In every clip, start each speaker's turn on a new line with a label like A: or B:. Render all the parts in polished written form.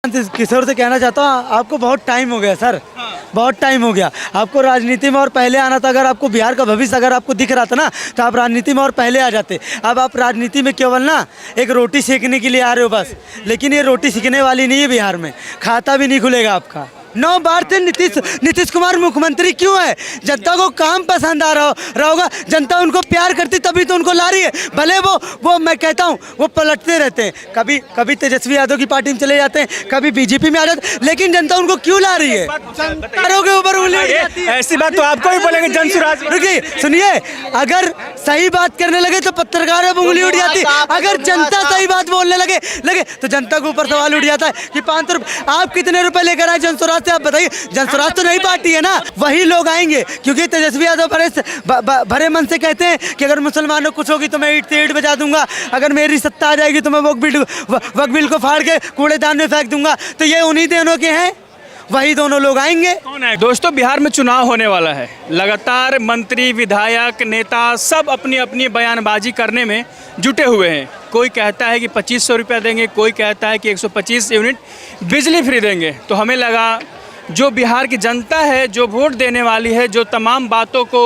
A: किशोर से कहना चाहता हूँ, आपको बहुत टाइम हो गया सर। बहुत टाइम हो गया आपको राजनीति में, और पहले आना था। अगर आपको बिहार का भविष्य अगर आपको दिख रहा था ना, तो आप राजनीति में और पहले आ जाते। अब आप राजनीति में केवल ना एक रोटी सेकने के लिए आ रहे हो बस, लेकिन ये रोटी सेकने वाली नहीं है। बिहार में खाता भी नहीं खुलेगा आपका। 9 बार से नीतीश कुमार मुख्यमंत्री क्यों है? जनता को काम पसंद आ रहा होगा, जनता उनको प्यार करती तभी तो उनको ला रही है। भले वो मैं कहता हूँ वो पलटते रहते हैं, कभी तेजस्वी यादव की पार्टी में चले जाते हैं, कभी बीजेपी में आ जाते हैं, लेकिन जनता उनको क्यों ला रही है? जनता के ऊपर उंगली उठ जाती है।
B: ऐसी बात तो आपको ही बोलेंगे जनसुराज।
A: रुकिए सुनिए, अगर सही बात करने लगे तो पत्रकारों पर उंगली उठ जाती है। अगर जनता सही बात बोलने लगे तो जनता के ऊपर सवाल उठ जाता है कि 500 रुपये आप कितने रुपए लेकर आए जनसुराज? आप बताइए, जनसुराज तो नई पार्टी है ना, वही लोग आएंगे। क्योंकि तेजस्वी यादव भरे मन से कहते हैं कि अगर मुसलमानों कुछ होगी तो मैं ईंट से ईंट बजा दूंगा, अगर मेरी सत्ता आ जाएगी तो मैं वक्फ बिल को फाड़ के कूड़ेदान में फेंक दूंगा। तो ये उन्हीं दोनों के हैं, वही दोनों लोग आएंगे।
B: कौन है? दोस्तों, बिहार में चुनाव होने वाला है। लगातार मंत्री, विधायक, नेता सब अपनी अपनी बयानबाजी करने में जुटे हुए हैं। कोई कहता है कि 2500 रुपया देंगे, कोई कहता है कि 125 यूनिट बिजली फ्री देंगे। तो हमें लगा जो बिहार की जनता है, जो वोट देने वाली है, जो तमाम बातों को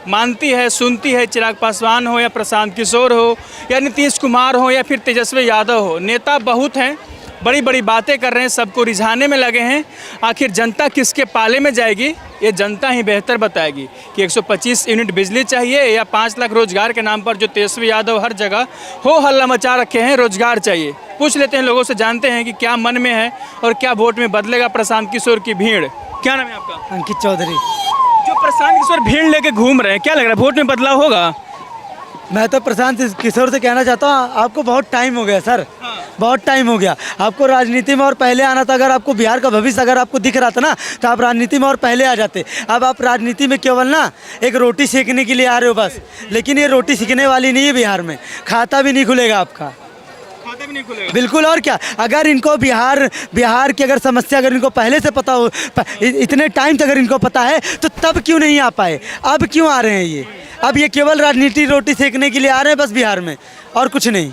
B: मानती है, सुनती है, चिराग पासवान हो या प्रशांत किशोर हो या नीतीश कुमार हो या फिर तेजस्वी यादव हो, नेता बहुत हैं, बड़ी बड़ी बातें कर रहे हैं, सबको रिझाने में लगे हैं। आखिर जनता किसके पाले में जाएगी, ये जनता ही बेहतर बताएगी कि 125 यूनिट बिजली चाहिए या 5 लाख रोजगार के नाम पर जो तेजस्वी यादव हर जगह हो हल्ला मचा रखे हैं, रोजगार चाहिए। पूछ लेते हैं लोगों से, जानते हैं कि क्या मन में है और क्या वोट में बदलेगा प्रशांत किशोर की भीड़। क्या नाम है आपका?
A: अंकित चौधरी।
B: जो प्रशांत किशोर भीड़ लेके घूम रहे हैं, क्या लग रहा है वोट में बदलाव होगा?
A: मैं तो प्रशांत किशोर से कहना चाहता हूँ, आपको बहुत टाइम हो गया सर। बहुत टाइम हो गया आपको राजनीति में, और पहले आना था। अगर आपको बिहार का भविष्य अगर आपको दिख रहा था ना, तो आप राजनीति में और पहले आ जाते। अब आप राजनीति में केवल ना एक रोटी सेकने के लिए आ रहे हो बस, लेकिन ये रोटी सेकने वाली नहीं है। बिहार में खाता भी नहीं खुलेगा आपका,
B: खाता भी नहीं खुलेगा।
A: बिल्कुल। और क्या, अगर इनको बिहार की अगर समस्या अगर इनको पहले से पता हो, इतने टाइम से अगर इनको पता है, तो तब क्यों नहीं आ पाए? अब क्यों आ रहे हैं ये? अब ये केवल राजनीति रोटी सेकने के लिए आ रहे हैं बस बिहार में, और कुछ नहीं।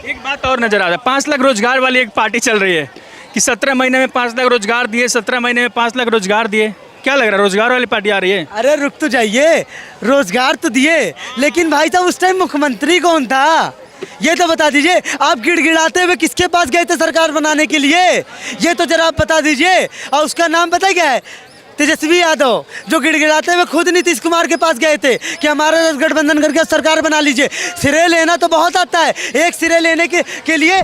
B: एक बात और नजर आ रहा है, 5 लाख रोजगार वाली एक पार्टी चल रही है कि 17 महीने में 5 लाख रोजगार दिए, 17 महीने में 5 लाख रोजगार दिए। क्या लग रहा है, रोजगार वाली पार्टी आ रही है?
A: अरे रुक तो जाइए, रोजगार तो दिए, लेकिन भाई साहब उस टाइम मुख्यमंत्री कौन था ये तो बता दीजिए। आप गिड़गिड़ाते हुए किसके पास गए थे सरकार बनाने के लिए, ये तो जरा आप बता दीजिए। और उसका नाम पता क्या है? तेजस्वी यादव, जो गिड़गिड़ाते हुए खुद नीतीश कुमार के पास गए थे कि हमारा गठबंधन करके सरकार बना लीजिए। सिरे लेना तो बहुत आता है, एक सिरे लेने के लिए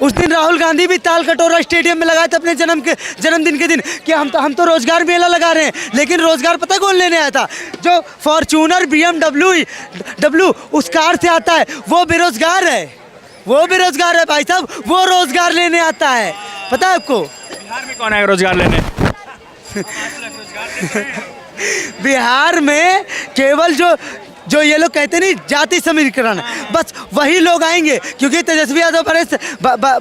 A: उस दिन राहुल गांधी भी ताल कटोरा स्टेडियम में लगाए थे अपने जन्मदिन के दिन कि हम तो रोजगार मेला लगा रहे हैं। लेकिन रोजगार पता कौन लेने आया था? जो फॉर्च्यूनर BMW उस कार से आता है, वो बेरोजगार है। वो बेरोजगार है भाई साहब, वो रोजगार लेने आता है। पता है आपको
B: बिहार में कौन आएगा रोजगार लेने?
A: बिहार में केवल जो ये लोग कहते नहीं जाति समीकरण, बस वही लोग आएंगे। क्योंकि तेजस्वी यादव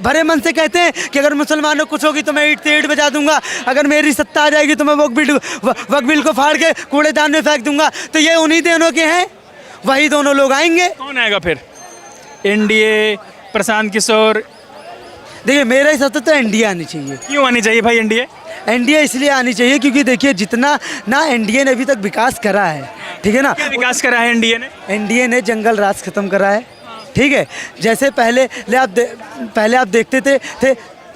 A: भरे मन से कहते हैं कि अगर मुसलमानों कुछ होगी तो मैं ईंट से ईंट बजा दूंगा, अगर मेरी सत्ता आ जाएगी तो मैं वक्फ बिल को फाड़ के कूड़ेदान में फेंक दूंगा। तो ये उन्हीं दोनों के हैं, वही दोनों लोग आएंगे।
B: कौन आएगा फिर? एनडीए, प्रशांत किशोर?
A: देखिए मेरे हिसाब से तो एनडीए आनी चाहिए।
B: क्यों आनी चाहिए भाई एनडीए?
A: एनडीए इसलिए आनी चाहिए क्योंकि देखिए जितना ना एनडीए ने अभी तक विकास करा है, ठीक है ना।
B: क्या विकास करा है एनडीए ने?
A: एनडीए ने जंगल राज खत्म करा है, ठीक है। जैसे पहले आप देखते थे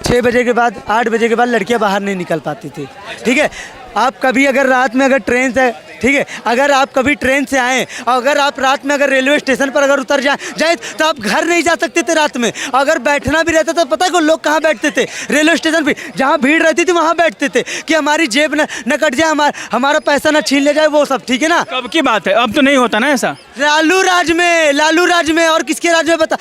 A: 6 बजे के बाद 8 बजे के बाद लड़कियां बाहर नहीं निकल पाती थी, ठीक है। आप कभी अगर रात में अगर ट्रेन से, ठीक है, अगर आप कभी ट्रेन से आएँ और अगर आप रात में अगर रेलवे स्टेशन पर अगर उतर जाए तो आप घर नहीं जा सकते थे रात में। अगर बैठना भी रहता तो पता है लोग कहाँ बैठते थे? रेलवे स्टेशन पे, जहाँ भीड़ रहती थी वहाँ बैठते थे कि हमारी जेब न कट जाए, हमारा पैसा न छीन ले जाए, वो सब, ठीक है ना।
B: कब की बात है, अब तो नहीं होता ना ऐसा।
A: लालू राज में और किसके राज में बता।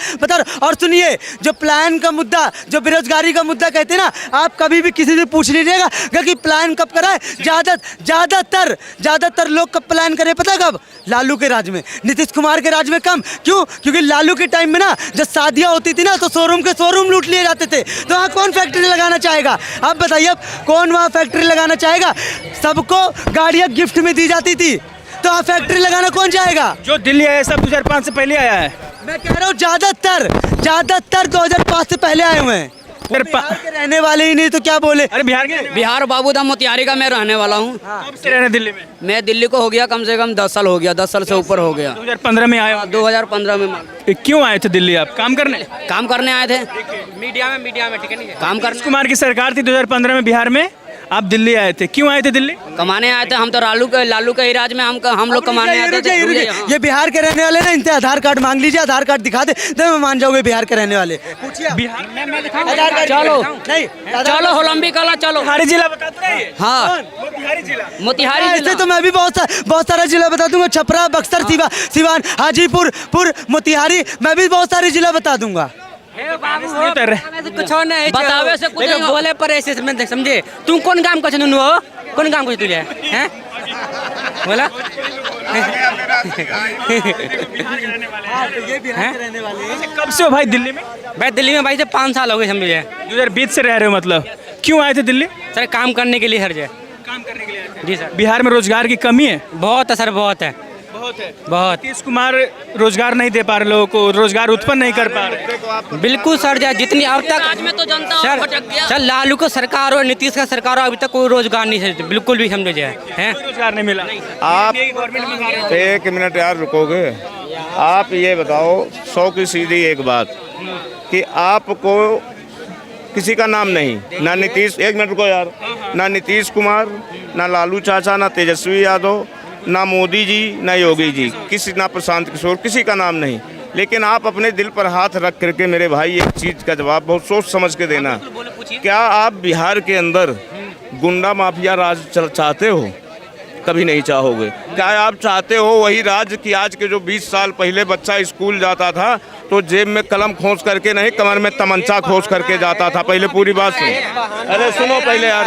A: और सुनिए, जो प्लान का मुद्दा, जो बेरोजगारी का मुद्दा कहते हैं ना, आप कभी भी किसी से पूछ लीजिएगा कि प्लान कब करा है। ज्यादातर लोग कब प्लान करे पता कब? लालू के राज में। नीतीश कुमार के राज में कम। क्यों? क्योंकि लालू के टाइम में ना जब शादियां होती थी ना तो शोरूम लूट लिए जाते थे। तो वहाँ कौन फैक्ट्री लगाना चाहेगा? आप बताइए, अब कौन वहाँ फैक्ट्री लगाना चाहेगा? सबको गाड़ियाँ गिफ्ट में दी जाती थी, तो वहाँ फैक्ट्री लगाना कौन चाहेगा?
B: जो दिल्ली आया सब 2005 से पहले आया है।
A: मैं कह रहा हूँ ज्यादातर 2005 से पहले आए हुए हैं। बिहार के रहने वाले ही नहीं तो क्या बोले।
B: अरे बिहार के
C: बिहार बाबूधाम मोतिहारी का मैं रहने वाला हूँ।
B: कब से रहना दिल्ली में?
C: मैं दिल्ली को हो गया कम से कम 10 साल हो गया, 10 साल से ऊपर हो गया।
B: 2015 में आए हो?
C: 2015 में
B: क्यों आए थे दिल्ली आप? काम करने?
C: काम करने आए थे। मीडिया में ठीक है नहीं, काम करने।
B: नीतीश कुमार की सरकार थी 2015 में बिहार में, आप दिल्ली आए थे। क्यों आए थे दिल्ली?
C: कमाने आए थे हम तो। लालू के ही राज में हम लोग कमाने आए थे।
A: ये बिहार के रहने वाले ना, इनसे आधार कार्ड मांग लीजिए, आधार कार्ड दिखा दे तो मैं मान जाओगे बिहार के रहने वाले। पूछिए
B: बिहार
A: आधार कार्ड
C: चलो
A: नहीं,
C: चलो होलंबी कला चलो।
B: मोतिहारी जिला बताते रहिए।
C: हाँ
B: मोतिहारी जिला।
C: मोतिहारी
A: ऐसे तो मैं भी बहुत सारा जिला बता दूंगा। छपरा, बक्सर, सिवान, हाजीपुर, मोतिहारी, मैं भी बहुत सारे जिला बता दूंगा।
B: नहीं उतर रहे।
D: कुछ और नहीं
C: बतावे से कुछ नहीं हो।
D: बोले पर ऐसे में समझे तुम कौन काम कर नुनु हो, कौन काम कर तुझे हैं बोला
B: कब से हो भाई दिल्ली में?
D: भाई दिल्ली में भाई से 5 साल हो गए समझे।
B: 2020 से रह रहे हो मतलब? क्यों आए थे दिल्ली?
D: सर काम करने के लिए हर जगह।
B: काम करने के लिए आए थे।
D: जी सर
B: बिहार में रोजगार की कमी है?
D: बहुत है सर, बहुत है
B: बहुत है।
D: बहुत।
B: नीतीश कुमार रोजगार नहीं दे पा रहे लोगों को, रोजगार उत्पन्न नहीं कर पा रहे।
D: बिल्कुल सर, जितनी अब तक
C: राज में तो जनता
D: सर
C: भटक गया।
D: सर लालू का सरकार और नीतीश का सरकार हो, अभी तक कोई रोजगार नहीं है बिल्कुल भी समझे जाए हैं।
B: कोई रोजगार नहीं मिला।
E: आप
B: गवर्नमेंट में आ रहे हो।
E: एक मिनट यार रुकोगे? आप ये बताओ 100 की सीधी एक बात कि आपको किसी का नाम नहीं, ना नीतीश, एक मिनट रुको यार, ना नीतीश कुमार, ना लालू चाचा, ना तेजस्वी यादव, ना मोदी जी, ना योगी जी, किसी, ना प्रशांत किशोर, किसी का नाम नहीं। लेकिन आप अपने दिल पर हाथ रख करके मेरे भाई एक चीज़ का जवाब बहुत सोच समझ के देना। क्या आप बिहार के अंदर गुंडा माफिया राज चाहते हो? कभी नहीं चाहोगे। क्या आप चाहते हो वही राज्य कि आज के जो 20 साल पहले बच्चा स्कूल जाता था तो जेब में कलम खोस करके नहीं, कमर में तमंचा खोस करके जाता था? पहले पूरी बात सुनो, अरे सुनो पहले यार।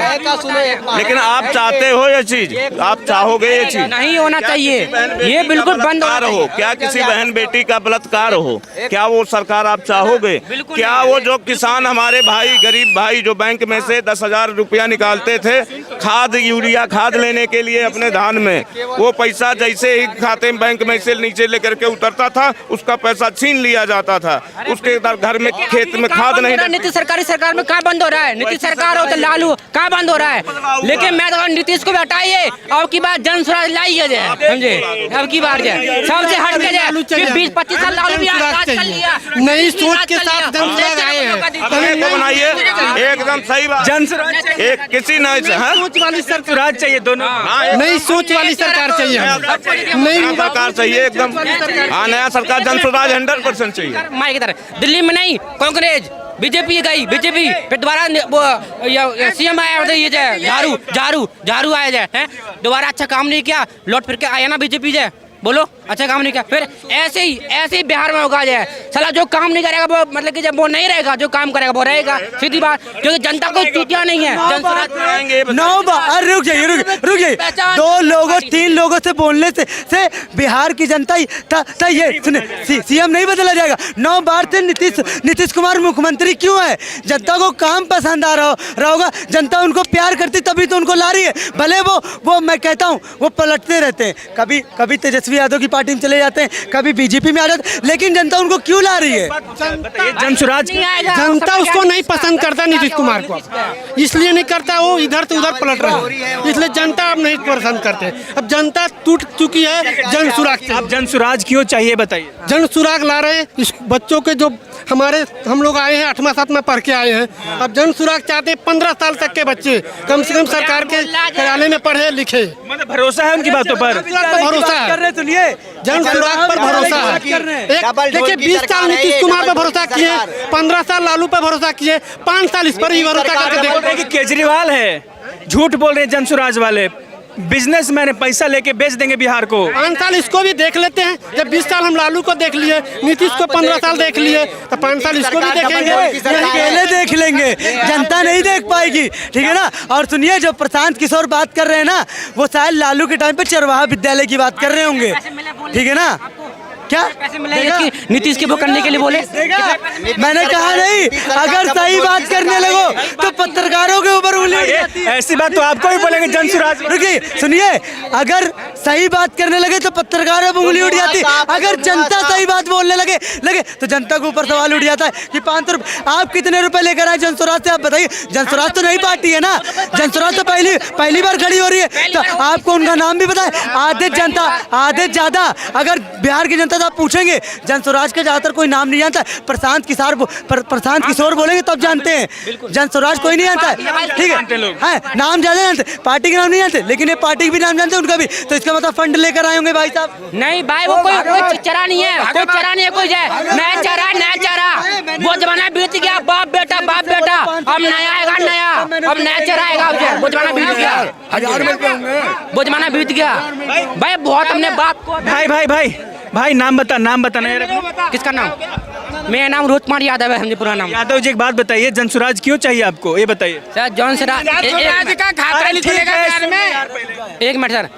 E: लेकिन आप चाहते हो ये चीज? आप चाहोगे ये चीज?
D: नहीं होना चाहिए, ये बिल्कुल बंद होना
E: हो। क्या किसी बहन बेटी का बलात्कार हो, क्या वो सरकार आप चाहोगे? क्या वो जो किसान हमारे भाई, गरीब भाई जो बैंक में से 10,000 रुपया निकालते थे खाद, यूरिया खाद लेने के लिए अपने धान में, वो पैसा जैसे ही खाते में बैंक में से नीचे लेकर के उतरता था उसका पैसा छीन लिया जाता था, उसके घर में खेत में खाद नहीं।
D: नीतीश सरकार में क्या बंद हो रहा है? नीतीश सरकार हो तो लालू क्या बंद हो रहा है? लेकिन मैं तो नीतीश को भी हटाइए, अब की बात जन स्वराज लाइए जाए समझे, अब की बार जाए सबसे हट के जाए। 20-25 साल लालू भी राज कर लिया,
F: नई सोच के साथ जन स्वराज आए हैं।
E: बनाइए एकदम सही बात।
B: जन स्वराज
E: एक किसी न
F: सोच वाली
B: स्वराज चाहिए दोनों।
F: नई सोच वाली सरकार चाहिए,
E: नई सरकार चाहिए एकदम। हाँ, नया सरकार जन स्वराज 100% चाहिए।
D: माई की तरह दिल्ली में नहीं, कांग्रेस बीजेपी गई, बीजेपी फिर दोबारा सीएम आया, ये जाए झाड़ू आया जाए हैं, दोबारा अच्छा काम नहीं किया, लौट फिर के आया ना बीजेपी जाए, बोलो अच्छा काम नहीं किया, फिर ऐसे ही बिहार में होगा जाए। साला जो काम नहीं करेगा वो मतलब कि जब वो नहीं रहेगा, जो काम करेगा वो रहेगा, सीधी बात, क्योंकि जनता को चूतिया नहीं है।
A: रुक जाइए 2 लोगों 3 लोगों से बोलने से बिहार की जनता ये सुने, सीएम नहीं बदला जाएगा। 9 बार से नीतीश कुमार मुख्यमंत्री क्यों है? जनता को काम पसंद आ रहा होगा, जनता उनको प्यार करती तभी तो उनको ला रही है। भले वो मैं कहता हूँ वो पलटते रहते हैं, कभी तेजस्वी यादव की पार्टी में चले जाते हैं, कभी बीजेपी में आ जाते हैं, लेकिन जनता उनको क्यों ला रही है?
B: जन स्वराज
F: जनता उसको नहीं पसंद करता, नीतीश कुमार को इसलिए नहीं करता, वो इधर से उधर पलट रहा है, इसलिए जनता अब नहीं पसंद करते। अब जनता टूट चुकी है जन सुराग से।
B: अब जन स्वराज क्यों चाहिए बताइए?
F: जन सुराग ला रहे हैं इस बच्चों के, जो हम लोग आए हैं 8वां 7वां पढ़ के आए हैं, अब जन सुराग चाहते हैं 15 साल तक के बच्चे कम से कम सरकार के कार्यालय में पढ़े लिखे।
B: मतलब भरोसा है उनकी बातों पर?
F: भरोसा है,
A: सुनिए,
F: जन सुराग पर भरोसा है। देखिए 20 साल नीतीश कुमार पर भरोसा किए, 15 साल लालू पर भरोसा किए, 5 साल इस पर ही भरोसा करके
B: बोल रहे हैं कि केजरीवाल है, झूठ बोल रहे हैं जन स्वराज वाले, बिजनेसमैन पैसा लेके बेच देंगे बिहार को।
F: 5 साल इसको भी देख लेते हैं, जब 20 साल हम लालू को देख लिए, नीतीश को 15 साल देख लिए, तो 5 साल इसको भी देखेंगे।
A: अकेले देख लेंगे, जनता नहीं देख पाएगी, ठीक है ना। और सुनिए, जो प्रशांत किशोर बात कर रहे हैं ना, वो शायद लालू के टाइम पे चरवाहा विद्यालय की बात कर रहे होंगे, ठीक है ना। क्या
D: पैसे मिलेंगे नीतीश के वो करने के लिए बोले?
A: मैंने कहा नहीं, अगर सही बात करने लगो तो पत्रकारों के ऊपर उंगली उठ जाती है।
B: ऐसी बात तो आपको ही बोलेंगे जनसुराज।
A: रुकिए सुनिए, अगर सही बात करने लगे तो पत्रकारों पर उंगली उठ जाती है, अगर जनता सही बात बोलने लगे तो जनता के ऊपर सवाल उठ जाता है कि 500 रुपये आप कितने रुपए लेकर आए जनसुराज से, आप बताइए। जनसुराज तो नई पार्टी है ना, जनसुराज तो पहली बार खड़ी हो रही है, तो आपको उनका नाम भी पता है। आधे ज्यादा अगर बिहार की जनता से आप पूछेंगे, जनसुराज का ज्यादातर कोई नाम नहीं जानता। प्रशांत किशोर बोलेंगे तब जानते हैं, जनसुराज कोई नहीं जानता है, ठीक है। नाम ज्यादा जानते, पार्टी के नाम नहीं जानते, लेकिन ये पार्टी के भी नाम जानते हैं उनका भी, तो इसका मतलब फंड लेकर आए होंगे भाई साहब।
D: नहीं भाई, वो कोई चरा नहीं है, कोई चरा नहीं है, कोई नया चरा वो जमाना बीत गया। बाप बेटा अब नया आएगा, अब नया चरा आएगा। वो जमाना बीत गया, वो जमाना बीत गया भाई। बहुत हमने बाप को
B: भाई नाम बता नहीं रखना।
D: किसका नाम? मेरा नाम रोहित कुमार यादव है, हमने पूरा नाम।
B: यादव जी एक बात बताइए, जनसुराज क्यों चाहिए आपको, ये बताइए।
D: सर जनसुराज का खाता नहीं खुलेगा बिहार में। एक मिनट सर,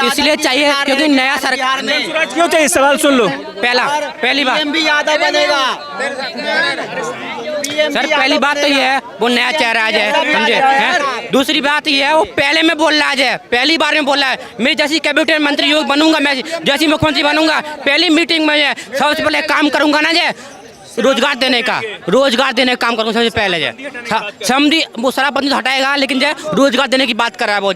D: इसलिए चाहिए क्योंकि नया सरकार
B: जनसुराज क्यों चाहिए, सवाल सुन लो।
D: पहली बात सर, पहली बात तो ये है वो नया चेहरा है, समझे। दूसरी बात ये है वो पहले में बोल रहा है, पहली बार में बोल रहा है मैं जैसी कैबिनेट मंत्री योग बनूंगा, मैं जैसी मुख्यमंत्री बनूंगा, पहली मीटिंग में सबसे पहले काम करूंगा ना रोजगार देने का काम करूंगा सबसे पहले। समझी वो शराबबंदी तो हटाएगा, लेकिन रोजगार देने की बात कर रहा है, वो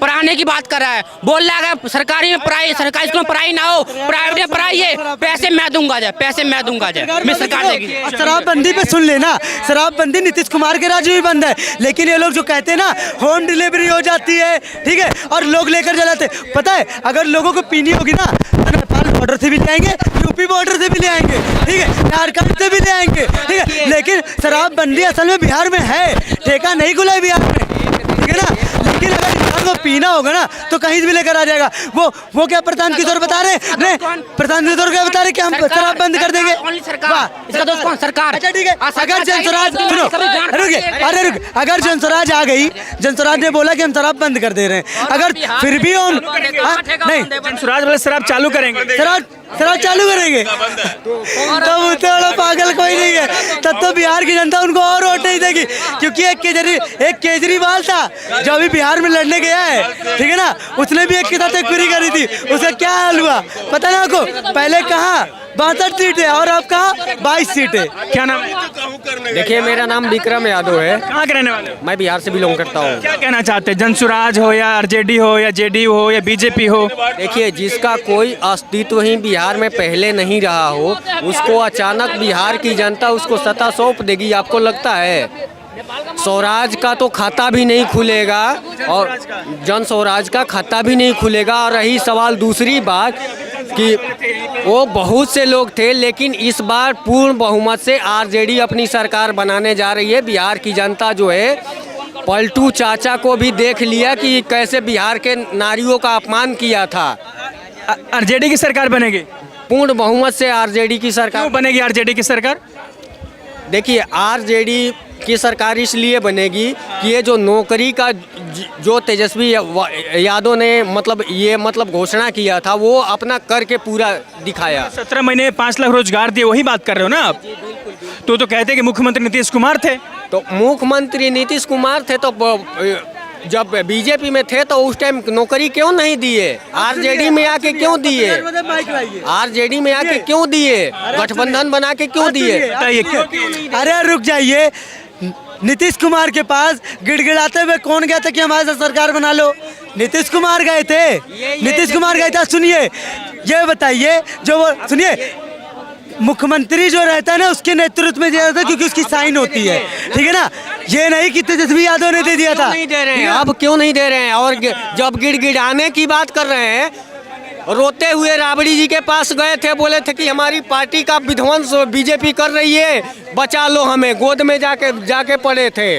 D: पढ़ाने की बात कर रहा है। बोल रहा है सरकारी में पढ़ाई, सरकारी स्कूल में पढ़ाई ना हो, प्राइवेट में पढ़ाई है, पैसे मैं दूंगा मैं सरकार देगी।
A: शराबबंदी पे सुन लेना, शराबबंदी नीतीश कुमार के राज्य में बंद है, लेकिन ये लोग जो कहते हैं ना होम डिलीवरी हो जाती है, ठीक है, और लोग लेकर चलाते। पता है अगर लोगों को पीनी होगी ना तो नेपाल बॉर्डर से भी ले आएंगे, यूपी बॉर्डर से भी ले आएंगे, ठीक है, झारखंड से भी ले आएंगे, ठीक है। लेकिन शराबबंदी असल में बिहार में है, ठेका नहीं खुला है बिहार में, ठीक है ना। लेकिन अगर इंसान को पीना होगा ना तो कहीं भी लेकर आ जाएगा। वो क्या प्रशांत किशोर बता रहे हैं, प्रशांत किशोर क्या बता रहे कि हम शराब बंद कर देंगे।
D: इसका दोस्त कौन? सरकार।
A: अच्छा ठीक है, अगर जनसुराज सुनो, अगर जनसुराज आ गई, जनसुराज ने बोला कि हम शराब बंद कर दे रहे हैं, अगर फिर भी हम नहीं
B: जनसुराज वाले शराब चालू करेंगे,
A: शराब चालू करेंगे तब उतना बड़ा पागल कोई नहीं है, तब तो बिहार की जनता उनको और वोट नहीं देगी। क्योंकि एक केजरीवाल था जो अभी बिहार में लड़ने गया है, ठीक है ना, उसने भी एक के साथ एक पूरी करी थी, उसका क्या हाल हुआ पता ना आपको। पहले कहा 62 सीटें और अब कहा 22 सीटें।
B: क्या नाम है?
G: देखिए मेरा नाम विक्रम यादव है,
B: कहाँ के रहने वाले हो?
G: मैं बिहार से बिलोंग करता हूँ।
B: क्या कहना चाहते हैं, जनसुराज हो या आरजेडी हो या जेडीयू हो या बीजेपी हो?
G: देखिए जिसका कोई अस्तित्व ही बिहार में पहले नहीं रहा हो, उसको अचानक बिहार की जनता उसको सत्ता सौंप देगी, आपको लगता है? स्वराज का तो खाता भी नहीं खुलेगा और जन स्वराज का खाता भी नहीं खुलेगा। और रही सवाल दूसरी बात कि वो बहुत से लोग थे, लेकिन इस बार पूर्ण बहुमत से आरजेडी अपनी सरकार बनाने जा रही है। बिहार की जनता जो है पलटू चाचा को भी देख लिया कि कैसे बिहार के नारियों का अपमान किया था।
B: आरजेडी की सरकार बनेगी,
G: पूर्ण बहुमत से आरजेडी की सरकार
B: क्यों बनेगी आरजेडी की सरकार?
G: देखिए आरजेडी की सरकार इसलिए बनेगी कि ये जो नौकरी का जो तेजस्वी यादव ने मतलब घोषणा किया था वो अपना करके पूरा दिखाया।
B: 17 महीने 5 लाख रोजगार दिए, वही बात कर रहे हो ना आप? तो कहते कि मुख्यमंत्री नीतीश कुमार थे,
G: तो मुख्यमंत्री नीतीश कुमार थे तो जब बीजेपी में थे तो उस टाइम नौकरी क्यों नहीं दिए? आरजेडी में आके क्यों दिए? आरजेडी में आके क्यों दिए? गठबंधन बना के क्यों दिए?
A: अरे रुक जाइए, नीतीश कुमार के पास गिड़गिड़ाते हुए कौन गया था कि हमारे साथ सरकार बना लो? नीतीश कुमार गए थे, नीतीश कुमार गए थे। सुनिए ये बताइए, जो वो सुनिए मुख्यमंत्री जो रहता है ना उसके नेतृत्व में दिया जाता है क्योंकि उसकी साइन होती है, ठीक है ना। ये नहीं कि तेजस्वी यादव ने दे दिया था।
G: नहीं दे रहे हैं, अब क्यों नहीं दे रहे हैं? और जब गिड़गिड़ाने की बात कर रहे हैं, रोते हुए राबड़ी जी के पास गए थे, बोले थे कि हमारी पार्टी का विध्वंस बीजेपी कर रही है, बचा लो हमें, गोद में जाके पड़े थे।